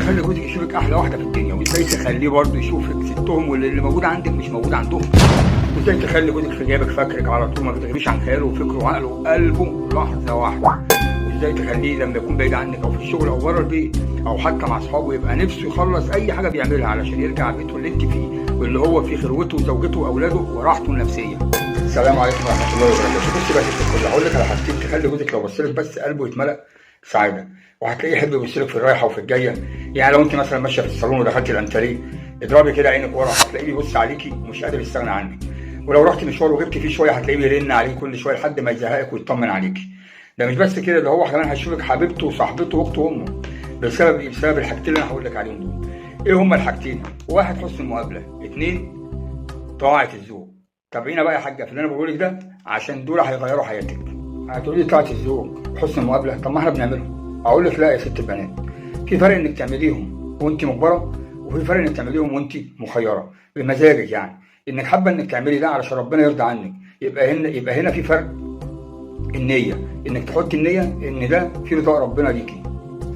تخلي جوزك يشوفك احلى واحده في الدنيا، وازاي تخليه برضه يشوفك ستهم واللي موجود عندك مش موجود عندهم، وازاي تخلي جوزك في غيابك فاكرك على طول ما بتغيبيش عن خياله وفكره وعقله وقلبه لحظه واحده، وازاي تخليه لما يكون بعيد عنك او في الشغل او بره البيت او حتى مع اصحابه يبقى نفسه يخلص اي حاجه بيعملها علشان يرجع بيته اللي انت فيه واللي هو فيه خلوته وزوجته واولاده وراحته النفسيه. السلام عليكم ورحمه الله وبركاته. بصي بقى يا ست الكل، هقول لك على حاجتين تخلي جوزك لو بصلك بس قلبه يتملأ سعاده، وهتلاقيه يحب يبصلك في الرايحه وفي الجايه. يعني لو انت مثلا ماشيه في الصالون ودخلت الانتريه اضربي كده عينك ورا، هتلاقيه بيبص عليكي ومش قادر يستغنى عنك. ولو رحت مشوار وغبت فيه شويه هتلاقيه بيرن عليك كل شويه لحد ما يزهقك ويطمن عليكي. ده مش بس كده، ده هو كمان هيشوفك حبيبته وصاحبته واخته وامه. بسبب الحاجتين اللي انا هقول لك عليهم دول. ايه هما الحاجتين؟ واحد، حسن المقابله. اتنين، طاعه الزوج. تابعينا بقى يا حاجه في اللي انا بقوله لك ده عشان دول هيغيروا حياتك. هتقولي لي طاعه الزوج وحسن المقابله، طب ما احنا بنعملهم. اقول لك لا يا ست البنات، في فرق انك تعمليهم وانت مجبره، وفي فرق انك تعمليهم وانت مخيره بمزاجك، يعني انك حابه انك تعملي ده علشان ربنا يرضى عنك. يبقى هنا في فرق النيه، انك تحطي النيه ان ده في رضا ربنا ليكي.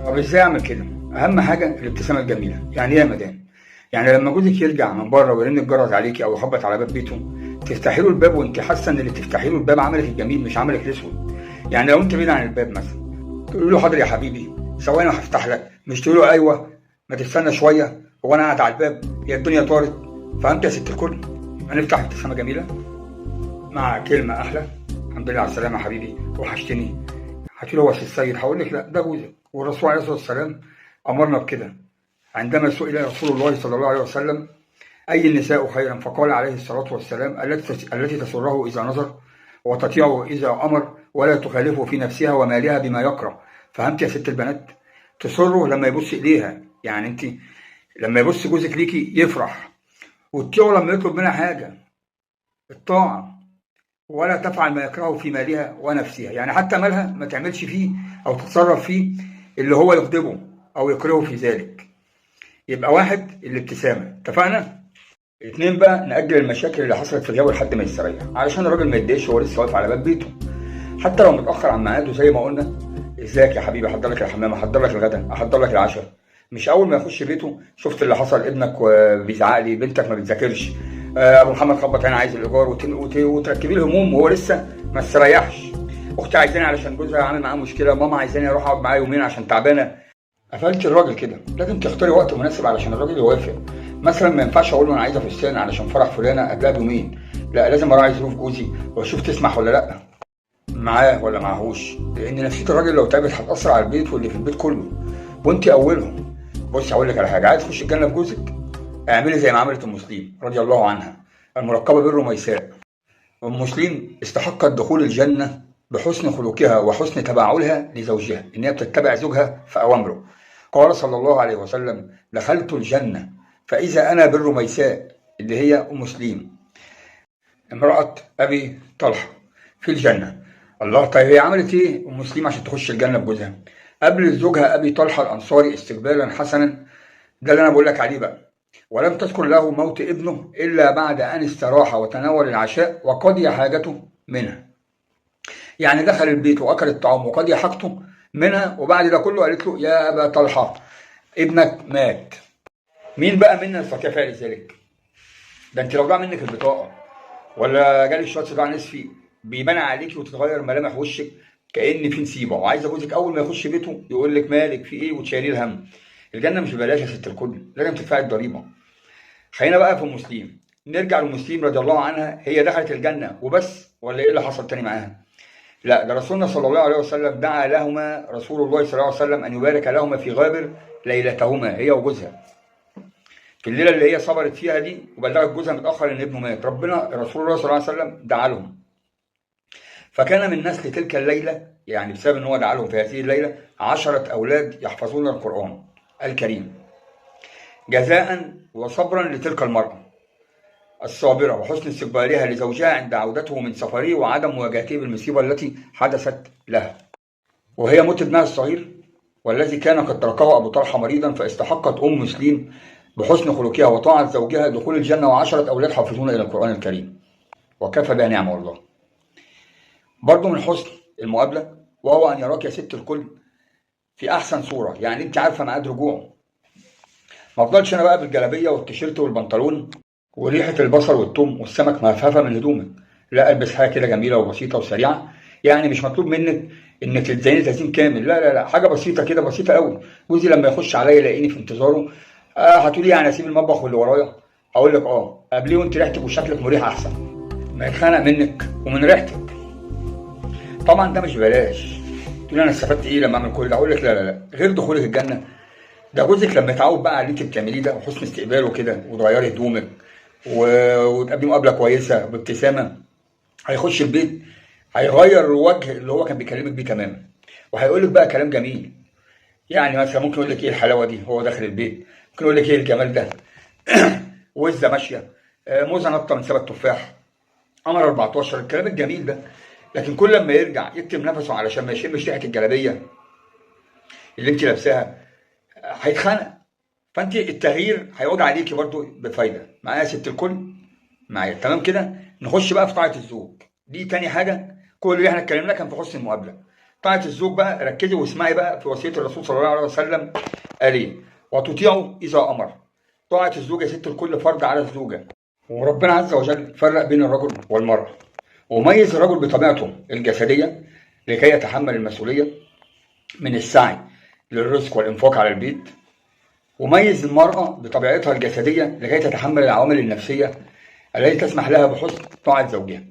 طب ازاي اعمل كده؟ اهم حاجه الابتسامه الجميله. يعني ايه يا مدام؟ يعني لما جوزك يرجع من بره ويرن الجرس عليكي او يخبط على باب بيته تفتحي له الباب وانت حاسه ان اللي تفتحي له الباب عملك الجميل مش عملك الاسود. يعني لو انت بعيد عن الباب مثلا تقول له حاضر يا حبيبي ثواني وهفتح لك، مش تقول له ايوه ما تستنى شويه هو انا قاعد على الباب هي الدنيا طارت. فهمت يا ست الكل؟ هنفتح ابتسامه جميله مع كلمه احلى، الحمد لله على السلامه يا حبيبي وحشتني. هتقول هو السيد؟ هقول لك لا، ده جوزك، والرسول عليه الصلاه والسلام امرنا بكده عندما سئل رسول الله صلى الله عليه وسلم اي النساء خيرا فقال عليه الصلاه والسلام التي تسره اذا نظر وتطيعه اذا امر ولا تخالفه في نفسها ومالها بما يكره. فهمت يا ست البنات؟ تسره لما يبص اليها، يعني انت لما يبص جوزك ليكي يفرح، وتطيعه لما يطلب منها حاجه، الطاعه، ولا تفعل ما يكرهه في مالها ونفسها. يعني حتى مالها ما تعملش فيه او تتصرف فيه اللي هو يغضبه او يكرهه في ذلك. يبقى واحد الابتسامه، اتفقنا؟ اتنين بقى نأجل المشاكل اللي حصلت في الجو لحد ما يستريح، علشان الراجل ما يتضايقش وهو لسه واقف على باب بيته حتى لو متأخر عن ميعاده. زي ما قلنا، ازيك يا حبيبي، احضر لك الحمام، احضر لك الغدا، احضر لك العشاء. مش اول ما يخش بيته شفت اللي حصل، ابنك بيزعق لي، بنتك ما بتذاكرش، ابو محمد خبط انا عايز الايجار، وتركبي له هموم وهو لسه ما استريحش. اختي عايزاني علشان جوزها عامل معاه مشكله، ماما عايزاني اروح اقعد معاه يومين عشان تعبانه. قفلت الراجل كده. لازم تختاري وقت مناسب علشان الراجل يوافق. مثلا ما ينفعش اقول له انا عايزه فستان علشان فرح فلانه قبلها بيومين، لا لازم اراعي ظروف جوزي واشوف تسمح ولا لا معاه ولا معهوش، لان نفسيه الراجل لو تعبت هتاثر على البيت واللي في البيت كله وانت اولهم. بصي هقول لك على حاجه، عايز تخش الجنه بجوزك اعملي زي ما عملت ام مسلم رضي الله عنها الملقبه بالرميساء. ام مسلم استحقت دخول الجنه بحسن خلقها وحسن تباعلها لزوجها، ان هي بتتبع زوجها في اوامره. قال صلى الله عليه وسلم دخلت الجنه فاذا انا بالرميساء اللي هي ام مسلم امراه ابي طلحه في الجنه. الله، طيب هي عملت ايه ام مسلم عشان تخش الجنه بجوزها؟ قبل زوجها ابي طلحه الانصاري استقبالا حسنا، ده اللي انا بقول لك عليه بقى. ولم تذكر له موت ابنه الا بعد ان استراح وتناول العشاء وقضي حاجته منها. يعني دخل البيت واكل الطعام وقضي حاجته منها، وبعد ده كله قالت له يا ابا طلحه ابنك مات. مين بقى منا يستطيع فعل ذلك؟ ده انت لو ضاع منك البطاقه ولا جالك شويه صداع نصفي بيبان عليكي وتتغير ملامح وشك كأن في نسيبه، وعايزه جوزك اول ما يخش بيته يقول لك مالك في ايه وتشيليه الهم. الجنه مش ببلاش يا ست الكل، لازم تدفعي الضريبه. خلينا بقى في مسلم، نرجع لمسلم رضي الله عنها. هي دخلت الجنه وبس ولا ايه اللي حصل تاني معاها؟ لا، ده رسولنا صلى الله عليه وسلم دعا لهما رسول الله صلى الله عليه وسلم ان يبارك لهما في غابر ليلتهما هي وجوزها، في الليله اللي هي صبرت فيها دي وبلغت جوزها متاخر ان ابنه مات. ربنا رسول الله صلى الله عليه وسلم دعا لهم، فكان من نسل تلك الليله، يعني بسبب ان هو دعا لهم في هذه الليله 10 اولاد يحفظون القران الكريم، جزاء وصبرا لتلك المراه الصابره وحسن استقبالها لزوجها عند عودته من سفره وعدم مواجهته بالمصيبه التي حدثت لها، وهي موت ابنها الصغير والذي كان قد تركه ابو طلحه مريضا. فاستحقت ام مسلم بحسن خلقها وطاعه زوجها دخول الجنه و10 اولاد حافظون الى القران الكريم، وكفى بها نعمه والله. برضو من حسن المقابله وهو ان يراك يا ست الكل في احسن صوره، يعني انت عارفه ميعاد رجوعه ما افضلش انا بقى بالجلابيه والتيشيرت والبنطلون وريحه البصل والثوم والسمك مهفهفه من هدومك. لا، البس حاجه كده جميله وبسيطه وسريعه. يعني مش مطلوب منك انك تتزيني تزيين كامل، لا لا لا، حاجه بسيطه كده، بسيطه قوي. جوزي لما يخش عليا يلاقيني في انتظاره، هتقولي يعني اسيب المطبخ واللي ورايا؟ اقول لك قبليه وانت ريحتك وشكلك مريح احسن ما يتخانق منك ومن ريحتك. طبعا ده مش بلاش. تقولي انا استفدت ايه لما اعمل كل ده؟ اقول لك لا لا لا، غير دخولك الجنه ده جوزك لما يتعود بقى على اللي انت بتعمليه ده وحسن استقباله كده وتغيري هدومك وتقدمي مقابله كويسه بابتسامه، هيخش البيت هيغير الوجه اللي هو كان بيكلمك بيه تماما، وهيقول لك بقى كلام جميل. يعني مثلا ممكن يقول لك ايه الحلاوه دي هو داخل البيت، ممكن يقول لك ايه الجمال ده وزه ماشيه، موزه نطه من سبت تفاح، قمر 14، الكلام الجميل ده. لكن كل لما يرجع يكتم نفسه علشان ما يشمش ريحه الجلابيه اللي انت لابساها هيتخانق. فانت التغيير هيعود عليكي برضو بفايده. معايا يا ست الكل؟ معايا تمام كده. نخش بقى في طاعه الزوج، دي تاني حاجه. كل اللي احنا اتكلمناه كان في حسن المقابله. طاعه الزوج بقى ركزي واسمعي بقى في وصيه الرسول صلى الله عليه وسلم قال ايه؟ وتطيعوا اذا امر. طاعه الزوج يا ست الكل فرض على الزوجه، وربنا عز وجل فرق بين الرجل والمراه، وميز الرجل بطبيعته الجسديه لكي يتحمل المسؤوليه من السعي للرزق والانفاق على البيت، وميز المرأة بطبيعتها الجسدية لكي تتحمل العوامل النفسية التي تسمح لها بحسن طاعة زوجها.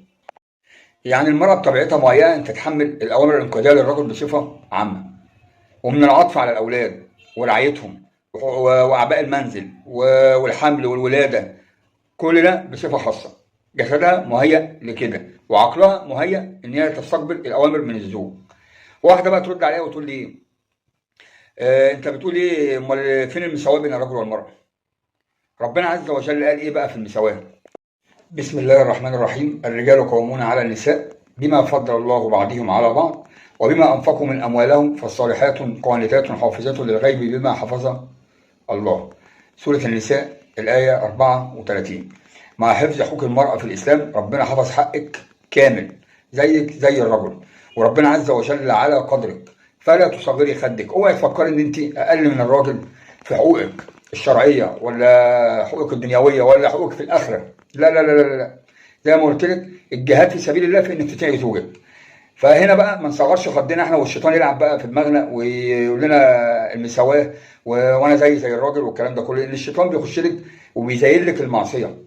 يعني المرأة بطبيعتها مهيئة أن تتحمل الأوامر الانقيادية للرجل بصفة عامة، ومن العطف على الأولاد ورعايتهم وأعباء المنزل والحمل والولادة، كل ده بصفة خاصة. جسدها مهيأ لكده، وعقلها مهيأ إن هي تستقبل الأوامر من الزوج. واحدة بقى ترد عليها وتقول لي إيه؟ انت بتقول ايه؟ امال فين المساواه بين الرجل والمراه؟ ربنا عز وجل قال ايه بقى في المساواه؟ بسم الله الرحمن الرحيم. الرجال قوامون على النساء بما فضل الله بعضهم على بعض وبما انفقوا من اموالهم فالصالحات قانتات حافظات للغيب بما حفظ الله. سوره النساء الايه 34. مع حفظ حقوق المراه في الاسلام ربنا حفظ حقك كامل زيك زي الرجل، وربنا عز وجل على قدرك، فلا تصغري خدك. اوعي تفكري ان انت اقل من الراجل في حقوقك الشرعيه ولا حقوقك الدنيويه ولا حقوقك في الاخره. لا لا لا لا لا. زي ما قلت لك الجهاد في سبيل الله في انك تطيعي زوجك. فهنا بقى ما نصغرش خدنا احنا والشيطان يلعب بقى في دماغنا ويقول لنا المساواه وانا زي الراجل والكلام ده كله، لان الشيطان بيخش لك وبيزين لك المعصيه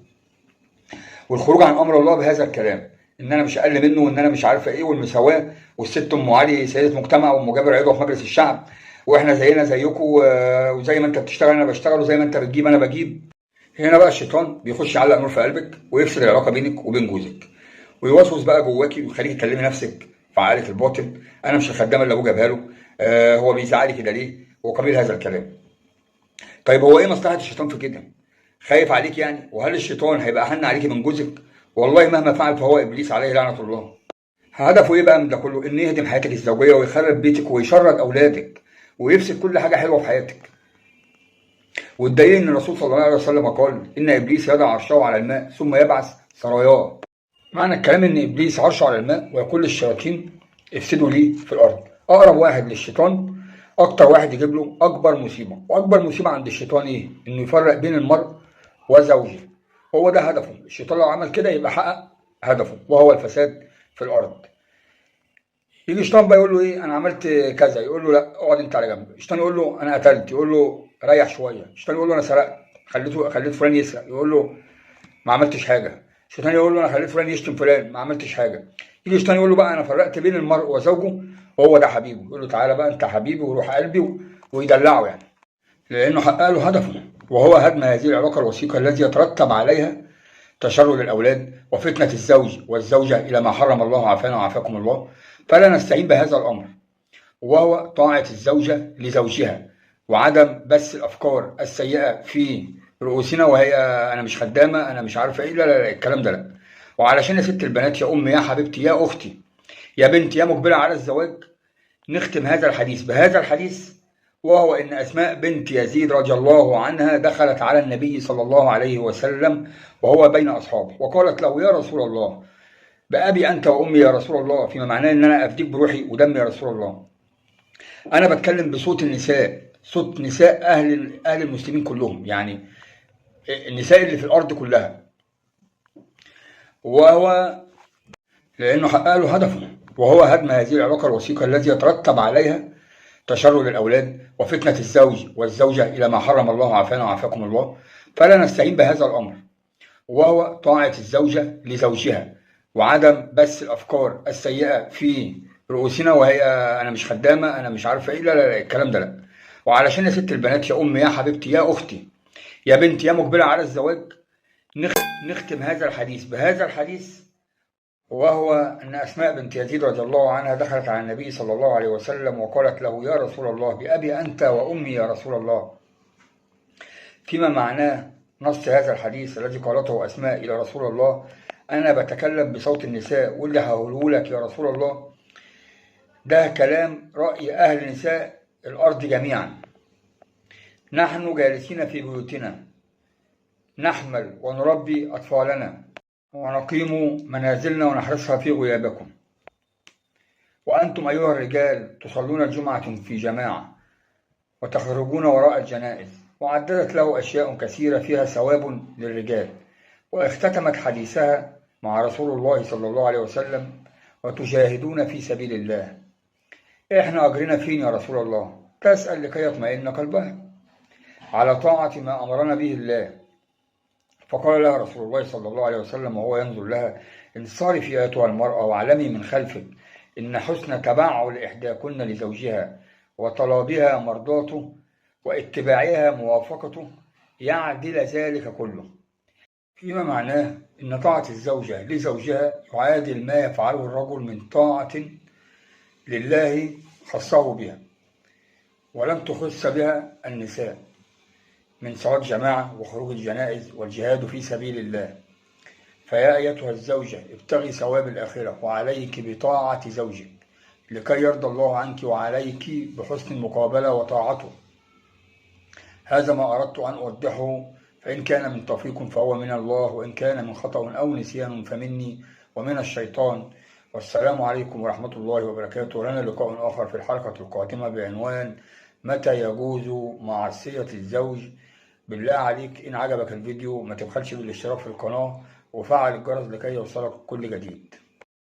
والخروج عن امر الله بهذا الكلام، ان انا مش اقل منه وان انا مش عارفه ايه، والمساواه، والست ام علي سيده مجتمع وام جابر عضو في مجلس الشعب، واحنا زينا زيكم، وزي ما انت بتشتغل انا بشتغل، وزي ما انت بتجيب انا بجيب. هنا بقى الشيطان بيخش يعلق نور في قلبك ويفسد العلاقه بينك وبين جوزك، ويوسوس بقى جواكي ويخليكي تكلمي نفسك في عقلك الباطن: انا مش الخدامه اللي ابوه جابها له، هو بيزعلي كده ليه؟ وقبيل هذا الكلام. طيب هو ايه مصلحه الشيطان في كده؟ خايف عليك يعني؟ وهل الشيطان هيبقى احن عليكي من جوزك؟ والله مهما فعل فهو ابليس عليه لعنه الله. هدفه ايه بقى من ده كله؟ ان يهدم حياتك الزوجيه ويخرب بيتك ويشرد اولادك ويفسد كل حاجه حلوه في حياتك. والدليل ان الرسول صلى الله عليه وسلم قال: ان ابليس يضع عرشه على الماء ثم يبعث سراياه. معنى الكلام ان ابليس عرشه على الماء ويقول للشياطين افسدوا لي في الارض. اقرب واحد للشيطان اكتر واحد يجيب له اكبر مصيبه، واكبر مصيبه عند الشيطان ايه؟ انه يفرق بين المرء وزوجه. هو ده هدفه. الشيطان لو عمل كده يبقى حقق هدفه، وهو الفساد في الارض. يجي الشيطان بقى يقول له ايه؟ انا عملت كذا، يقول له لا اقعد انت على جنب. الشيطان يقول له انا قتلت، يقول له ريح شويه. الشيطان يقول له انا سرقت، خليت فلان يسرق، يقول له ما عملتش حاجه. الشيطان يقول له انا خليت فلان يشتم فلان، ما عملتش حاجه. يجي الشيطان يقول له بقى انا فرقت بين المرء وزوجه وهو ده حبيبه، يقول له تعالى بقى انت حبيبي وروح قلبي، ويدلعه يعني، لانه حقق له هدفه، وهو هدم هذه العلاقه الوثيقه التي يترتب عليها تشرد الاولاد وفتنه الزوج والزوجه الى ما حرم الله عافانا وعافاكم الله. فلا نستعين بهذا الامر، وهو طاعه الزوجه لزوجها، وعدم بث الافكار السيئه في رؤوسنا، وهي انا مش خدامه، انا مش عارفه ايه. لا لا لا، الكلام ده لا. وعلشان يا ست البنات، يا امي، يا حبيبتي، يا اختي، يا بنتي، يا مقبله على الزواج، نختم هذا الحديث بهذا الحديث، وهو ان اسماء بنت يزيد رضي الله عنها دخلت على النبي صلى الله عليه وسلم وهو بين اصحابه، وقالت له: يا رسول الله، بأبي أنت وأمي يا رسول الله، فيما معناه إن أنا أفديك بروحي ودمي يا رسول الله. أنا بتكلم بصوت النساء، صوت نساء أهل المسلمين كلهم، يعني النساء اللي في الأرض كلها، وهو لأنه حقق له هدفه، وهو هدم هذه العلاقة الوثيقة التي يترتب عليها تشرد الأولاد وفتنة الزوج والزوجة إلى ما حرم الله عافانا وعافاكم الله. فلا نستهين بهذا الأمر، وهو طاعة الزوجة لزوجها، وعدم بث الأفكار السيئة في رؤوسنا، وهي أنا مش خدامة، أنا مش عارفة إيه، لا لا لا، الكلام ده لا. وعلشان يا ست البنات، يا أمي، يا حبيبتي، يا أختي، يا بنتي، يا مقبلة على الزواج، نختم هذا الحديث بهذا الحديث، وهو أن أسماء بنت يزيد رضي الله عنها دخلت على النبي صلى الله عليه وسلم وقالت له: يا رسول الله، بأبي أنت وأمي يا رسول الله. فيما معناه نص هذا الحديث الذي قالته أسماء إلى رسول الله: أنا بتكلم بصوت النساء، واللي هقوله لك يا رسول الله ده كلام رأي أهل نساء الأرض جميعا. نحن جالسين في بيوتنا نحمل ونربي أطفالنا ونقيم منازلنا ونحرسها في غيابكم، وأنتم أيها الرجال تصلون الجمعة في جماعة وتخرجون وراء الجنائز. وعددت له أشياء كثيرة فيها ثواب للرجال، واختتمت حديثها مع رسول الله صلى الله عليه وسلم: وتجاهدون في سبيل الله. إحنا أجرنا فين يا رسول الله؟ تسأل لكي يطمئن قلبها على طاعة ما أمرنا به الله. فقال لها رسول الله صلى الله عليه وسلم وهو ينظر لها: انصرفي أيتها المرأة واعلمي من خلفك إن حسن تبعل إحداكن لزوجها وطلبها مرضاته واتباعها موافقته يعدل ذلك كله. فيما معناه إن طاعة الزوجة لزوجها يعادل ما يفعله الرجل من طاعة لله خصه بها ولم تخص بها النساء، من صلاة جماعة وخروج الجنائز والجهاد في سبيل الله. فيا أيتها الزوجة، ابتغي ثواب الآخرة وعليك بطاعة زوجك لكي يرضى الله عنك، وعليك بحسن المقابلة وطاعته. هذا ما أردت أن أوضحه، فإن كان من توفيق فهو من الله، وإن كان من خطأ أو نسيان فمني ومن الشيطان. والسلام عليكم ورحمة الله وبركاته. لنا لقاء آخر في الحلقة القادمة بعنوان: متى يجوز معصية الزوج؟ بالله عليك إن عجبك الفيديو ما تبخلش بالاشتراك في القناة وفعل الجرس لكي يوصلك كل جديد.